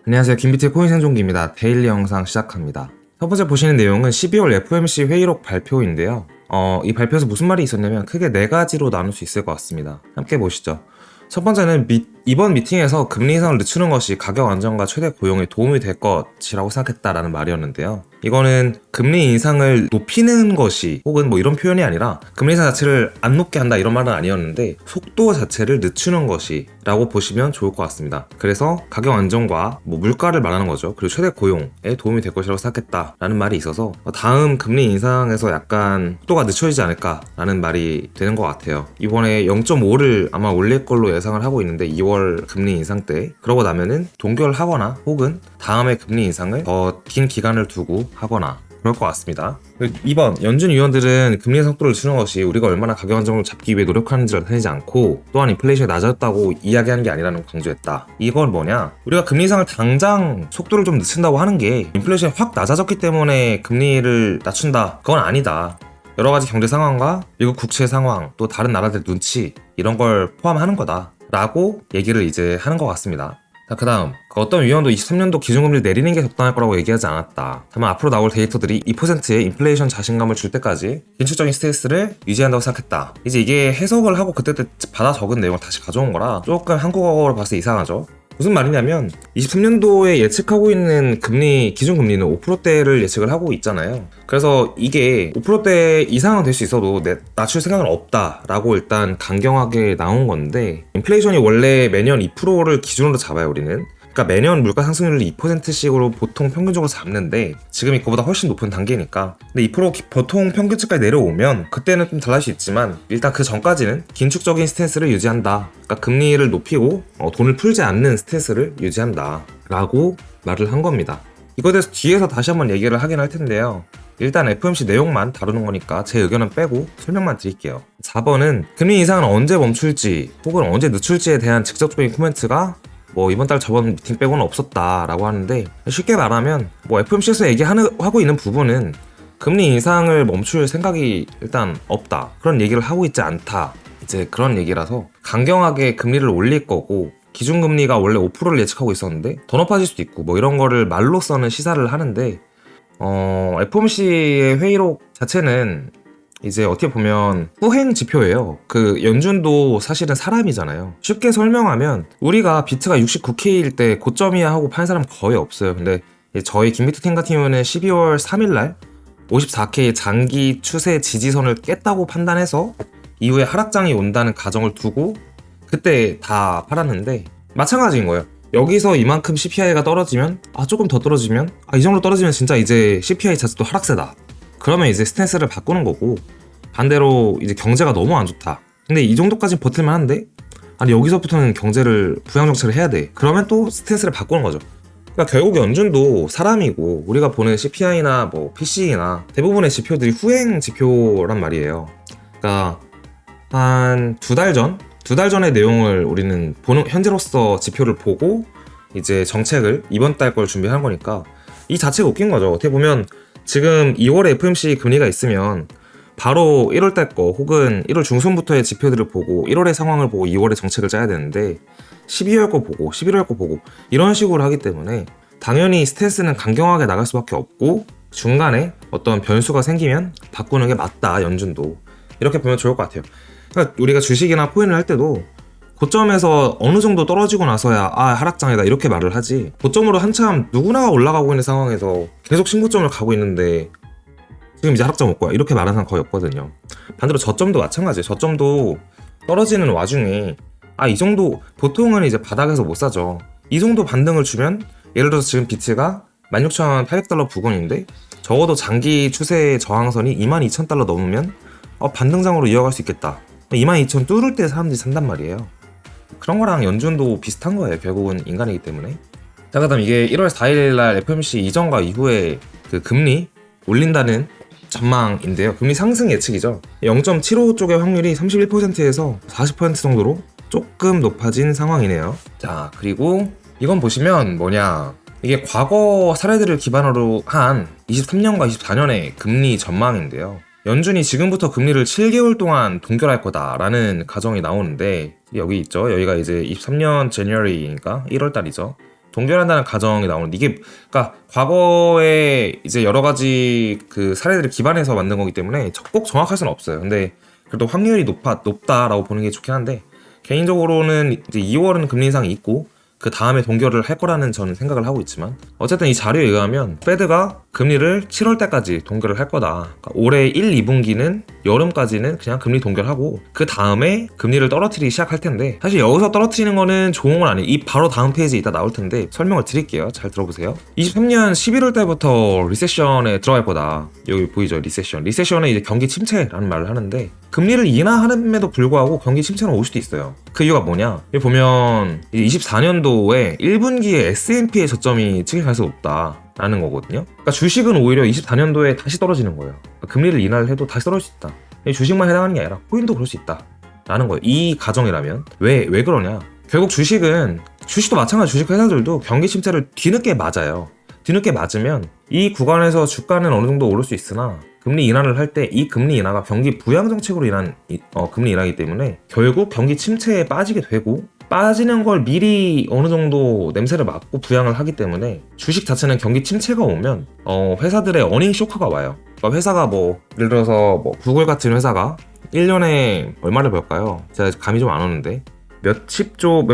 안녕하세요. 김비트의 코인 생존기입니다. 데일리 영상 시작합니다. 첫 번째 보시는 내용은 12월 FOMC 회의록 발표인데요. 이 발표에서 무슨 말이 있었냐면 크게 네 가지로 나눌 수 있을 것 같습니다. 함께 보시죠. 첫 번째는 이번 미팅에서 금리 인상을 늦추는 것이 가격 안정과 최대 고용에 도움이 될 것이라고 생각했다라는 말이었는데요. 이거는 금리 인상을 높이는 것이 혹은 뭐 이런 표현이 아니라 금리 인상 자체를 안 높게 한다 이런 말은 아니었는데 속도 자체를 늦추는 것이 라고 보시면 좋을 것 같습니다. 그래서 가격 안정과 뭐 물가를 말하는 거죠. 그리고 최대 고용에 도움이 될 것이라고 생각했다라는 말이 있어서 다음 금리 인상에서 약간 속도가 늦춰지지 않을까라는 말이 되는 것 같아요. 이번에 0.5를 아마 올릴 걸로 예상을 하고 있는데 2월 금리 인상 때 그러고 나면은 동결하거나 혹은 다음에 금리 인상을 더 긴 기간을 두고 하거나 그럴 것 같습니다. 2번, 연준 위원들은 금리 속도를 주는 것이 우리가 얼마나 가격 안정을 잡기 위해 노력하는지를 나타내지 않고 또한 인플레이션이 낮았다고 이야기하는 게 아니라는 강조했다. 이건 뭐냐? 우리가 금리 인상을 당장 속도를 좀 늦춘다고 하는 게 인플레이션이 확 낮아졌기 때문에 금리를 낮춘다. 그건 아니다. 여러 가지 경제 상황과 미국 국채 상황, 또 다른 나라들의 눈치 이런 걸 포함하는 거다. 라고 얘기를 이제 하는 것 같습니다. 자, 그 다음 어떤 위원도 23년도 기준금리를 내리는 게 적당할 거라고 얘기하지 않았다. 다만 앞으로 나올 데이터들이 2%의 인플레이션 자신감을 줄 때까지 긴축적인 스테이스를 유지한다고 생각했다. 이제 이게 해석을 하고 그때 받아 적은 내용을 다시 가져온 거라 조금 한국어로 봤을 때 이상하죠. 무슨 말이냐면 23년도에 예측하고 있는 금리 기준금리는 5%대를 예측을 하고 있잖아요. 그래서 이게 5%대 이상은 될 수 있어도 낮출 생각은 없다라고 일단 강경하게 나온 건데 인플레이션이 원래 매년 2%를 기준으로 잡아요 우리는. 그러니까 매년 물가 상승률을 2%씩으로 보통 평균적으로 잡는데 지금이 그보다 훨씬 높은 단계니까 근데 2% 보통 평균치까지 내려오면 그때는 좀 달라질 수 있지만 일단 그 전까지는 긴축적인 스탠스를 유지한다. 그러니까 금리를 높이고 돈을 풀지 않는 스탠스를 유지한다 라고 말을 한 겁니다. 이거에 대해서 뒤에서 다시 한번 얘기를 하긴 할 텐데요. 일단 FOMC 내용만 다루는 거니까 제 의견은 빼고 설명만 드릴게요. 4번은 금리 인상은 언제 멈출지 혹은 언제 늦출지에 대한 직접적인 코멘트가 뭐 이번 달 저번 미팅 빼고는 없었다라고 하는데 쉽게 말하면 뭐 FOMC에서 얘기하고 있는 부분은 금리 인상을 멈출 생각이 일단 없다. 그런 얘기를 하고 있지 않다. 이제 그런 얘기라서 강경하게 금리를 올릴 거고 기준금리가 원래 5%를 예측하고 있었는데 더 높아질 수도 있고 뭐 이런 거를 말로써는 시사를 하는데 FOMC의 회의록 자체는 이제 어떻게 보면 후행 지표예요. 그 연준도 사실은 사람이잖아요. 쉽게 설명하면 우리가 비트가 69K일 때 고점이야 하고 파는 사람 거의 없어요. 근데 저희 김비트 팀 같은 경우는 12월 3일날 54K의 장기 추세 지지선을 깼다고 판단해서 이후에 하락장이 온다는 가정을 두고 그때 다 팔았는데 마찬가지인 거예요. 여기서 이만큼 CPI가 떨어지면 조금 더 떨어지면 이 정도 떨어지면 진짜 이제 CPI 자체도 하락세다. 그러면 이제 스탠스를 바꾸는 거고 반대로 이제 경제가 너무 안 좋다. 근데 이 정도까지 버틸만 한데 아니 여기서부터는 경제를 부양 정책을 해야 돼. 그러면 또 스탠스를 바꾸는 거죠. 그러니까 결국 연준도 사람이고 우리가 보는 CPI나 뭐 PCE나 대부분의 지표들이 후행 지표란 말이에요. 그러니까 한 두 달 전의 내용을 우리는 현재로서 지표를 보고 이제 정책을 이번 달 걸 준비한 거니까 이 자체가 웃긴 거죠. 어떻게 보면 지금 2월에 FOMC 금리가 있으면 바로 1월 달 거 혹은 1월 중순부터의 지표들을 보고 1월의 상황을 보고 2월에 정책을 짜야 되는데 12월 거 보고 11월 거 보고 이런 식으로 하기 때문에 당연히 스탠스는 강경하게 나갈 수밖에 없고 중간에 어떤 변수가 생기면 바꾸는 게 맞다. 연준도 이렇게 보면 좋을 것 같아요. 그러니까 우리가 주식이나 코인을 할 때도 고점에서 어느 정도 떨어지고 나서야 하락장이다 이렇게 말을 하지 고점으로 한참 누구나 올라가고 있는 상황에서 계속 신고점을 가고 있는데 지금 이제 하락장 올 거야 이렇게 말하는 사람 거의 없거든요. 반대로 저점도 마찬가지예요. 저점도 떨어지는 와중에 이 정도 보통은 이제 바닥에서 못 사죠. 이 정도 반등을 주면 예를 들어서 지금 비트가 16,800달러 부근인데 적어도 장기 추세 저항선이 22,000달러 넘으면 반등장으로 이어갈 수 있겠다. 22,000 뚫을 때 사람들이 산단 말이에요. 그런 거랑 연준도 비슷한 거예요. 결국은 인간이기 때문에. 자, 그다음 이게 1월 4일날 FOMC 이전과 이후에 그 금리 올린다는 전망인데요. 금리 상승 예측이죠. 0.75 쪽의 확률이 31%에서 40% 정도로 조금 높아진 상황이네요. 자, 그리고 이건 보시면 이게 과거 사례들을 기반으로 한 23년과 24년의 금리 전망인데요. 연준이 지금부터 금리를 7개월 동안 동결할 거다라는 가정이 나오는데 여기 있죠. 여기가 이제 23년 January니까 1월 달이죠. 동결한다는 가정이 나오는데 이게 그러니까 과거에 이제 여러 가지 그 사례들을 기반해서 만든 거기 때문에 꼭 정확할 수는 없어요. 근데 그래도 확률이 높다라고 보는 게 좋긴 한데 개인적으로는 이제 2월은 금리 인상이 있고 그 다음에 동결을 할 거라는 저는 생각을 하고 있지만 어쨌든 이 자료에 의하면 페드가 금리를 7월 때까지 동결을 할 거다. 그러니까 올해 1, 2분기는 여름까지는 그냥 금리 동결하고 그 다음에 금리를 떨어뜨리기 시작할 텐데 사실 여기서 떨어뜨리는 거는 좋은 건 아니에요. 이 바로 다음 페이지에 이따 나올 텐데 설명을 드릴게요. 잘 들어보세요. 23년 11월 때부터 리세션에 들어갈 거다. 여기 보이죠? 리세션은 이제 경기 침체라는 말을 하는데 금리를 인하함에도 불구하고 경기 침체는 올 수도 있어요. 그 이유가 뭐냐? 여기 보면 24년도에 1분기에 S&P의 저점이 찍힐 가능성이 높다라는 거거든요. 그러니까 주식은 오히려 24년도에 다시 떨어지는 거예요. 그러니까 금리를 인하를 해도 다시 떨어질 수 있다. 주식만 해당하는 게 아니라 코인도 그럴 수 있다라는 거예요. 이 가정이라면 왜 그러냐? 결국 주식도 마찬가지 주식 회사들도 경기 침체를 뒤늦게 맞아요. 뒤늦게 맞으면 이 구간에서 주가는 어느 정도 오를 수 있으나 금리 인하를 할 때 이 금리 인하가 경기 부양 정책으로 인한 금리 인하이기 때문에 결국 경기 침체에 빠지게 되고 빠지는 걸 미리 어느 정도 냄새를 맡고 부양을 하기 때문에 주식 자체는 경기 침체가 오면 회사들의 어닝 쇼크가 와요. 그러니까 회사가 예를 들어서 구글 같은 회사가 1년에 얼마를 벌까요? 제가 감이 좀 안 오는데 몇십조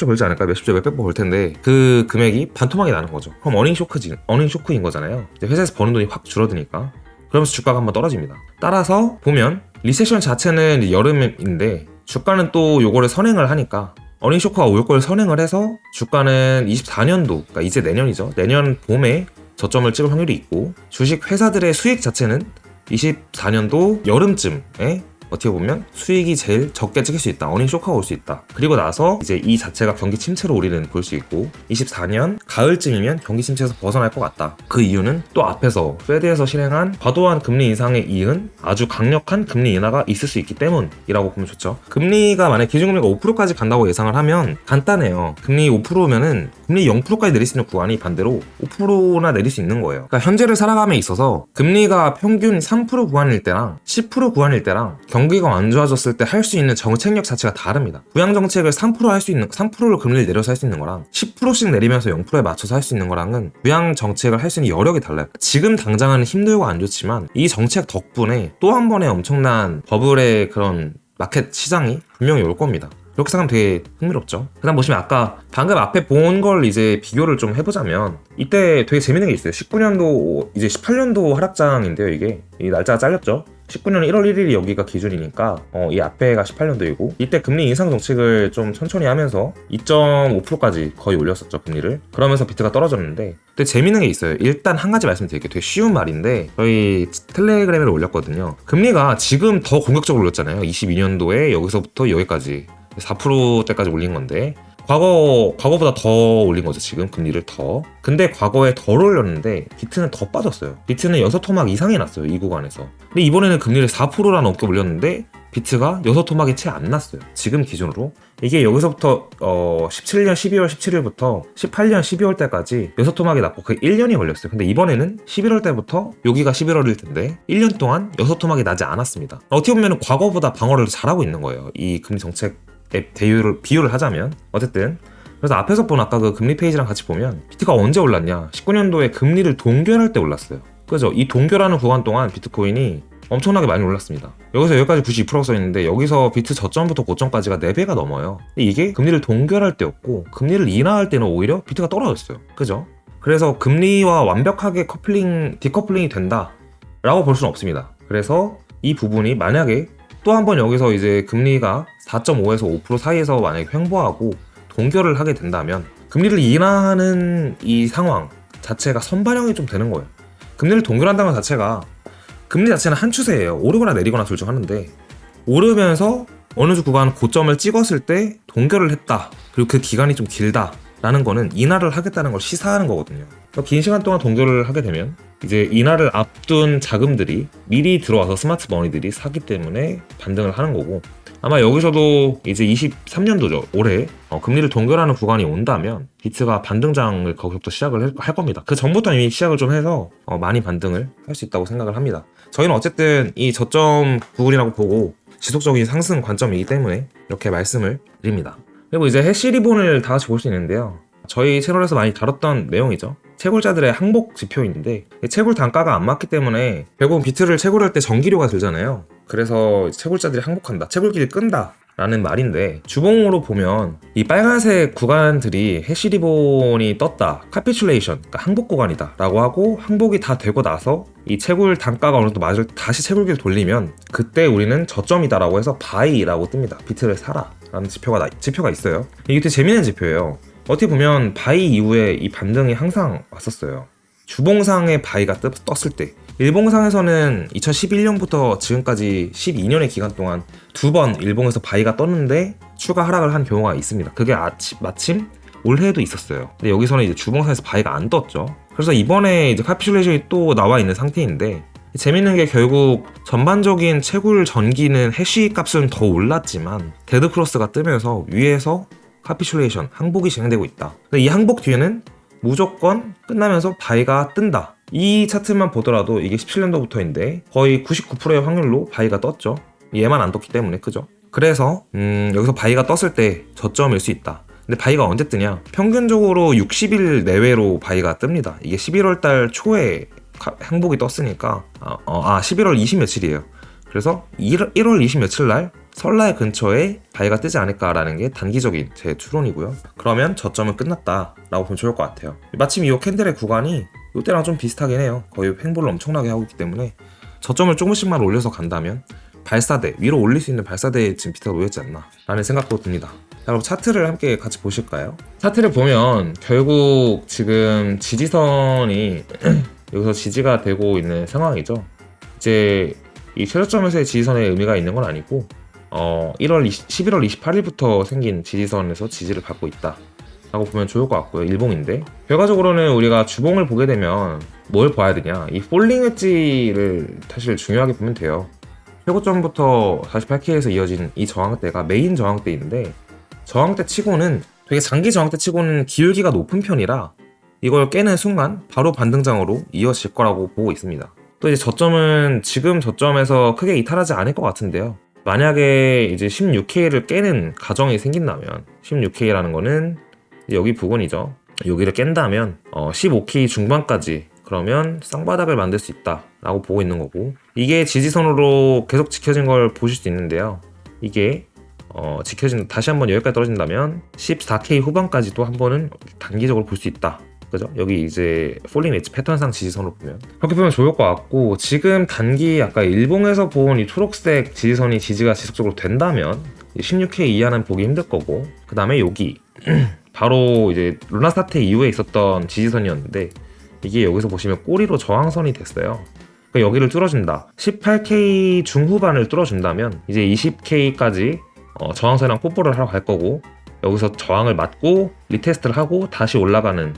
벌지 않을까? 몇십조 몇백조 벌 텐데 그 금액이 반토막이 나는 거죠. 그럼 어닝 쇼크인 거잖아요. 회사에서 버는 돈이 확 줄어드니까. 그러면서 주가가 한번 떨어집니다. 따라서 보면 리세션 자체는 이제 여름인데 주가는 또 요거를 선행을 하니까 어닝 쇼크가 올 걸 선행을 해서 주가는 24년도, 그러니까 이제 내년이죠. 내년 봄에 저점을 찍을 확률이 있고 주식 회사들의 수익 자체는 24년도 여름쯤에 어떻게 보면 수익이 제일 적게 찍힐 수 있다. 어닝 쇼크가 올 수 있다. 그리고 나서 이제 이 자체가 경기 침체로 우리는 볼 수 있고 24년 가을쯤이면 경기 침체에서 벗어날 것 같다. 그 이유는 또 앞에서 페드에서 실행한 과도한 금리 인상에 이은 아주 강력한 금리 인하가 있을 수 있기 때문이라고 보면 좋죠. 금리가 만약 기준금리가 5%까지 간다고 예상을 하면 간단해요. 금리 5%면은 금리 0%까지 내릴 수 있는 구간이 반대로 5%나 내릴 수 있는 거예요. 그러니까 현재를 살아감에 있어서 금리가 평균 3% 구간일 때랑 10% 구간일 때랑 경기가 안 좋아졌을 때 할 수 있는 정책력 자체가 다릅니다. 부양 정책을 3% 할 수 있는 3%를 금리를 내려서 할 수 있는 거랑 10%씩 내리면서 0%에 맞춰서 할 수 있는 거랑은 부양 정책을 할 수 있는 여력이 달라요. 지금 당장은 힘들고 안 좋지만 이 정책 덕분에 또 한 번의 엄청난 버블의 그런 마켓 시장이 분명히 올 겁니다. 그렇게 생각하면 되게 흥미롭죠. 그 다음 보시면 아까 방금 앞에 본 걸 이제 비교를 좀 해보자면 이때 되게 재밌는 게 있어요. 19년도 이제 18년도 하락장인데요. 이게 이 날짜가 잘렸죠. 19년 1월 1일이 여기가 기준이니까 이 앞에가 18년도이고 이때 금리 인상 정책을 좀 천천히 하면서 2.5%까지 거의 올렸었죠. 금리를. 그러면서 비트가 떨어졌는데 근데 재밌는 게 있어요. 일단 한 가지 말씀드릴게요. 되게 쉬운 말인데 저희 텔레그램에 올렸거든요. 금리가 지금 더 공격적으로 올렸잖아요. 22년도에 여기서부터 여기까지 4%대까지 올린 건데 과거보다 더 올린 거죠. 지금 금리를 더. 근데 과거에 덜 올렸는데 비트는 더 빠졌어요. 비트는 6토막 이상이 났어요. 이 구간에서. 근데 이번에는 금리를 4%나 넘게 올렸는데 비트가 6토막이 채 안 났어요. 지금 기준으로. 이게 여기서부터 17년 12월 17일부터 18년 12월 때까지 6토막이 났고 그게 1년이 걸렸어요. 근데 이번에는 11월 때부터 여기가 11월일 텐데 1년 동안 6토막이 나지 않았습니다. 어떻게 보면 과거보다 방어를 잘하고 있는 거예요. 이 금리 정책 비유를 하자면 어쨌든 그래서 앞에서 본 아까 그 금리 페이지랑 같이 보면 비트가 언제 올랐냐 19년도에 금리를 동결할 때 올랐어요. 그죠? 이 동결하는 구간 동안 비트코인이 엄청나게 많이 올랐습니다. 여기서 여기까지 92%가 써있는데 여기서 비트 저점부터 고점까지가 4배가 넘어요. 이게 금리를 동결할 때였고 금리를 인하할 때는 오히려 비트가 떨어졌어요. 그죠? 그래서 금리와 완벽하게 디커플링이 된다 라고 볼 수는 없습니다. 그래서 이 부분이 만약에 또 한 번 여기서 이제 금리가 4.5에서 5% 사이에서 만약에 횡보하고 동결을 하게 된다면 금리를 인하하는 이 상황 자체가 선반영이 좀 되는 거예요. 금리를 동결한다는 것 자체가 금리 자체는 한 추세예요. 오르거나 내리거나 둘 중 하는데 오르면서 어느 구간 고점을 찍었을 때 동결을 했다. 그리고 그 기간이 좀 길다. 라는 거는 인하를 하겠다는 걸 시사하는 거거든요. 그러니까 긴 시간 동안 동결을 하게 되면 이제 인하를 앞둔 자금들이 미리 들어와서 스마트 머니들이 사기 때문에 반등을 하는 거고 아마 여기서도 이제 23년도죠. 올해 금리를 동결하는 구간이 온다면 비트가 반등장을 거기서부터 시작을 할 겁니다. 그 전부터 이미 시작을 좀 해서 많이 반등을 할 수 있다고 생각을 합니다. 저희는 어쨌든 이 저점 부분이라고 보고 지속적인 상승 관점이기 때문에 이렇게 말씀을 드립니다. 그리고 이제 해시 리본을 다 같이 볼 수 있는데요. 저희 채널에서 많이 다뤘던 내용이죠. 채굴자들의 항복 지표인데 채굴 단가가 안 맞기 때문에 결국 비트를 채굴할 때 전기료가 들잖아요. 그래서 채굴자들이 항복한다, 채굴기를 끈다 라는 말인데, 주봉으로 보면 이 빨간색 구간들이 해시리본이 떴다, 카피슐레이션, 그러니까 항복 구간이다 라고 하고, 항복이 다 되고 나서 이 채굴 단가가 어느 정도 맞을 때 다시 채굴기를 돌리면 그때 우리는 저점이다 라고 해서 바이라고 뜹니다. 비트를 사라 라는 지표가 있어요. 이게 되게 재밌는 지표예요. 어떻게 보면 바이 이후에 이 반등이 항상 왔었어요. 주봉상의 바이가 떴을 때, 일봉상에서는 2011년부터 지금까지 12년의 기간 동안 2번 일봉에서 바이가 떴는데 추가 하락을 한 경우가 있습니다. 그게 마침 올해에도 있었어요. 근데 여기서는 이제 주봉상에서 바이가 안 떴죠. 그래서 이번에 이제 카피슐레이션이 또 나와 있는 상태인데, 재밌는 게 결국 전반적인 채굴 전기는 해시 값은 더 올랐지만 데드크로스가 뜨면서 위에서 카피슐레이션, 항복이 진행되고 있다. 근데 이 항복 뒤에는 무조건 끝나면서 바이가 뜬다. 이 차트만 보더라도 이게 17년도부터인데 거의 99%의 확률로 바이가 떴죠. 얘만 안 떴기 때문에, 그죠? 그래서 여기서 바이가 떴을 때 저점일 수 있다. 근데 바이가 언제 뜨냐? 평균적으로 60일 내외로 바이가 뜹니다. 이게 11월달 초에 항복이 떴으니까 11월 20 며칠이에요. 그래서 1월 20 며칠 날 설날 근처에 바이가 뜨지 않을까라는 게 단기적인 제 추론이고요. 그러면 저점은 끝났다 라고 보면 좋을 것 같아요. 마침 이 캔들의 구간이 이때랑 좀 비슷하긴 해요. 거의 횡보를 엄청나게 하고 있기 때문에 저점을 조금씩만 올려서 간다면 발사대, 위로 올릴 수 있는 발사대에 지금 비트가 놓였지 않나 라는 생각도 듭니다. 자, 그럼 차트를 함께 같이 보실까요? 차트를 보면 결국 지금 지지선이 여기서 지지가 되고 있는 상황이죠. 이제 이 최저점에서의 지지선의 의미가 있는 건 아니고 11월 28일부터 생긴 지지선에서 지지를 받고 있다 라고 보면 좋을 것 같고요. 일봉인데 결과적으로는 우리가 주봉을 보게 되면 뭘 봐야 되냐, 이 폴링 웨지를 사실 중요하게 보면 돼요. 최고점부터 48K에서 이어진 이 저항대가 메인 저항대인데, 저항대 치고는 되게 장기 저항대 치고는 기울기가 높은 편이라 이걸 깨는 순간 바로 반등장으로 이어질 거라고 보고 있습니다. 또 이제 저점은 지금 저점에서 크게 이탈하지 않을 것 같은데요. 만약에 이제 16K를 깨는 가정이 생긴다면, 16K라는 거는 여기 부분이죠. 여기를 깬다면 15K 중반까지, 그러면 쌍바닥을 만들 수 있다 라고 보고 있는 거고, 이게 지지선으로 계속 지켜진 걸 보실 수 있는데요. 이게 다시 한번 여기까지 떨어진다면 14K 후반까지도 한 번은 단기적으로 볼 수 있다. 그죠? 여기 이제 폴링 웨지 패턴상 지지선으로 보면 그렇게 보면 좋을 것 같고, 지금 단기 아까 일봉에서 본 이 초록색 지지선이 지지가 지속적으로 된다면 16K 이하는 보기 힘들 거고, 그 다음에 여기 바로 이제 루나 사태 이후에 있었던 지지선이었는데, 이게 여기서 보시면 꼬리로 저항선이 됐어요. 그러니까 여기를 뚫어준다, 18K 중후반을 뚫어준다면 이제 20K까지 저항선이랑 뽀뽀를 하러 갈 거고, 여기서 저항을 맞고 리테스트를 하고 다시 올라가는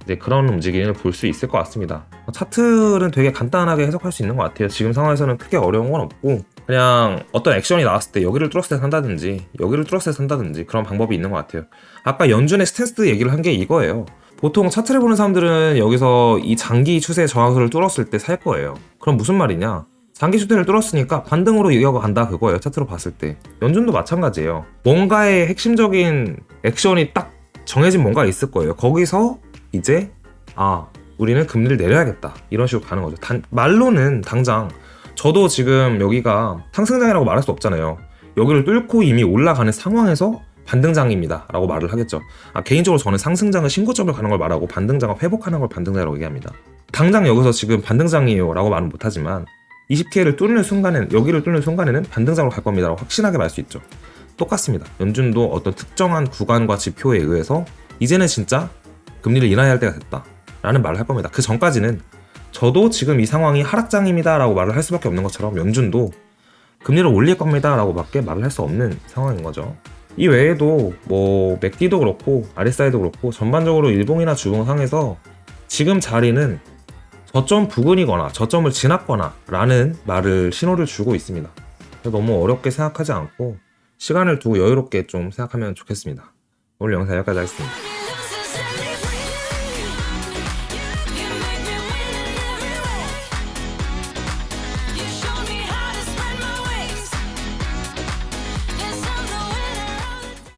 이제 그런 움직임을 볼 수 있을 것 같습니다. 차트는 되게 간단하게 해석할 수 있는 것 같아요. 지금 상황에서는 크게 어려운 건 없고, 그냥 어떤 액션이 나왔을 때 여기를 뚫었을 때 산다든지 여기를 뚫었을 때 산다든지 그런 방법이 있는 것 같아요. 아까 연준의 스탠스 얘기를 한 게 이거예요. 보통 차트를 보는 사람들은 여기서 이 장기 추세 저항선을 뚫었을 때 살 거예요. 그럼 무슨 말이냐? 장기 추세를 뚫었으니까 반등으로 이어간다 그거예요. 차트로 봤을 때. 연준도 마찬가지예요. 뭔가의 핵심적인 액션이 딱 정해진 뭔가 있을 거예요. 거기서 이제 우리는 금리를 내려야겠다 이런 식으로 가는 거죠. 말로는 당장 저도 지금 여기가 상승장이라고 말할 수 없잖아요. 여기를 뚫고 이미 올라가는 상황에서 반등장입니다 라고 말을 하겠죠. 개인적으로 저는 상승장은 신고점을 가는 걸 말하고 반등장은 회복하는 걸 반등장이라고 얘기합니다. 당장 여기서 지금 반등장이에요 라고 말은 못하지만 20K를 뚫는 순간에는, 여기를 뚫는 순간에는 반등장으로 갈 겁니다 라고 확신하게 말 수 있죠. 똑같습니다. 연준도 어떤 특정한 구간과 지표에 의해서 이제는 진짜 금리를 인하해야 할 때가 됐다 라는 말을 할 겁니다. 그 전까지는 저도 지금 이 상황이 하락장입니다 라고 말을 할 수밖에 없는 것처럼 연준도 금리를 올릴 겁니다 라고 밖에 말을 할 수 없는 상황인 거죠. 이 외에도 맥디도 그렇고 RSI도 그렇고 전반적으로 일봉이나 주봉상에서 지금 자리는 저점 부근이거나 저점을 지났거나 라는 신호를 주고 있습니다. 너무 어렵게 생각하지 않고 시간을 두고 여유롭게 좀 생각하면 좋겠습니다. 오늘 영상 여기까지 하겠습니다.